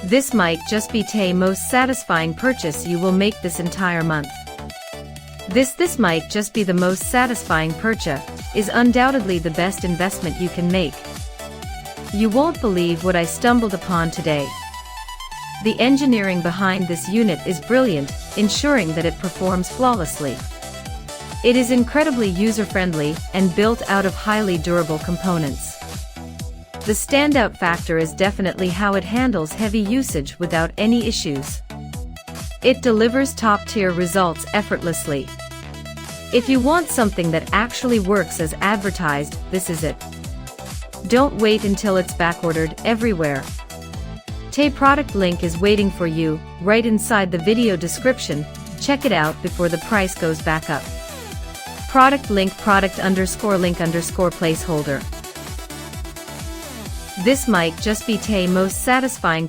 This might just be the most satisfying purchase you will make this entire month. This might just be the most satisfying purchase, is undoubtedly the best investment you can make. You won't believe what I stumbled upon today. The engineering behind this unit is brilliant, ensuring that it performs flawlessly. It is incredibly user-friendly and built out of highly durable components. The standout factor is definitely how it handles heavy usage without any issues. It delivers top-tier results effortlessly. If you want something that actually works as advertised, this is it. Don't wait until it's backordered everywhere. The product link is waiting for you, right inside the video description. Check it out before the price goes back up. Product link product_link_ placeholder. This might just be the most satisfying